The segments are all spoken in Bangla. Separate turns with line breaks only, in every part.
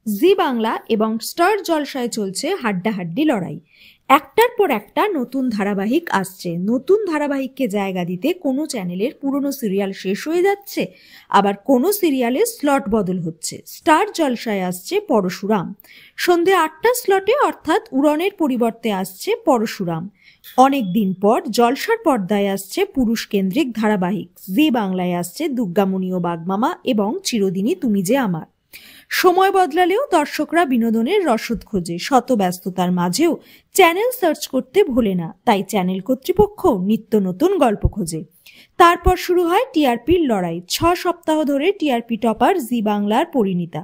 জি বাংলা এবং স্টার জলসায় চলছে হাড্ডাহাড্ডি লড়াই। একটার পর একটা নতুন ধারাবাহিক আসছে। নতুন ধারাবাহিককে জায়গা দিতে কোনো চ্যানেলের পুরনো সিরিয়াল শেষ হয়ে যাচ্ছে, আবার কোনো সিরিয়ালের স্লট বদল হচ্ছে। স্টার জলসায় আসছে পরশুরাম। সন্ধে ৮টা স্লটে অর্থাৎ উড়নের পরিবর্তে আসছে পরশুরাম। অনেক দিন পর জলসার পর্দায় আসছে পুরুষ কেন্দ্রিক ধারাবাহিক। জি বাংলায় আসছে দুর্গামণি ও বাগমামা এবং চিরদিনই তুমি যে আমার। সময় বদলালেও দর্শকরা বিনোদনের রসদ খোঁজে। শত ব্যস্ততার মাঝেও চ্যানেল সার্চ করতে ভোলে না, তাই চ্যানেল কর্তৃপক্ষ নিত্য নতুন গল্প খোঁজে। তারপর শুরু হয় টিআরপির লড়াই। 6 সপ্তাহ ধরে টিআরপি টপার জি বাংলার পরিণীতা।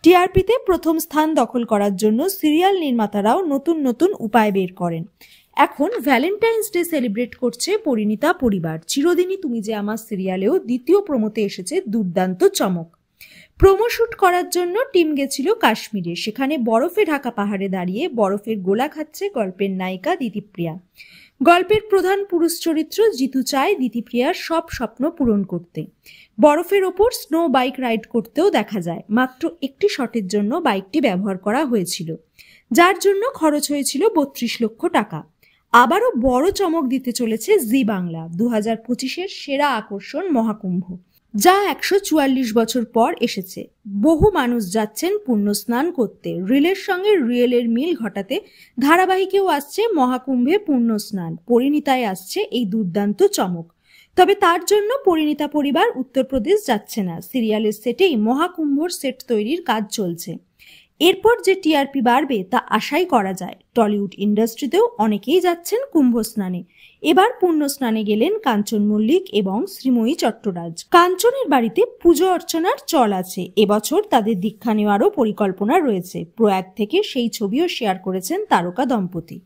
টিআরপিতে প্রথম স্থান দখল করার জন্য সিরিয়াল নির্মাতারাও নতুন নতুন উপায় বের করেন। এখন ভ্যালেন্টাইন্স ডে সেলিব্রেট করছে পরিণীতা পরিবার। চিরদিনই তুমি যে আমার সিরিয়ালেও দ্বিতীয় প্রমোতে এসেছে দুর্দান্ত চমক। প্রোমো শুট করার জন্য টিম গেছিল কাশ্মীরে। সেখানে বরফে ঢাকা পাহাড়ে দাঁড়িয়ে বরফের গোলা খাচ্ছে গল্পের নায়িকা দিতিপ্রিয়া। গল্পের প্রধান পুরুষ চরিত্র জিতু চায় দিতিপ্রিয়ার সব স্বপ্ন পূরণ করতে। বরফের ওপর স্নো বাইক রাইড করতেও দেখা যায়। মাত্র একটি শটের জন্য বাইকটি ব্যবহার করা হয়েছিল, যার জন্য খরচ হয়েছিল ৩২ লক্ষ টাকা। আবারও বড় চমক দিতে চলেছে জি বাংলা। ২০২৫-এর সেরা আকর্ষণ মহাকুম্ভ, যা ১৪৪ বছর পর এসেছে। বহু মানুষ যাচ্ছেন পুণ্য স্নান করতে। রিলের সঙ্গে রিয়েলের মিল ঘটাতে ধারাবাহিকেও আসছে মহাকুম্ভে পুণ্য স্নান। পরিণীতায় আসছে এই দুর্দান্ত চমক। তবে তার জন্য পরিণীতা পরিবার উত্তরপ্রদেশ যাচ্ছে না। সিরিয়ালের সেটেই মহাকুম্ভর সেট তৈরির কাজ চলছে। এরপর যে টিআরপি বাড়বে তা আশাই করা যায়। টলিউড ইন্ডাস্ট্রিতেও অনেকেই যাচ্ছেন কুম্ভ স্নানে। এবার পুণ্য স্নানে গেলেন কাঞ্চন মল্লিক এবং শ্রীময়ী চট্টরাজ। কাঞ্চনের বাড়িতে পুজো অর্চনার চল আছে। এবছর তাদের দীক্ষা নেওয়ারও পরিকল্পনা রয়েছে। প্রয়াগ থেকে সেই ছবিও শেয়ার করেছেন তারকা দম্পতি।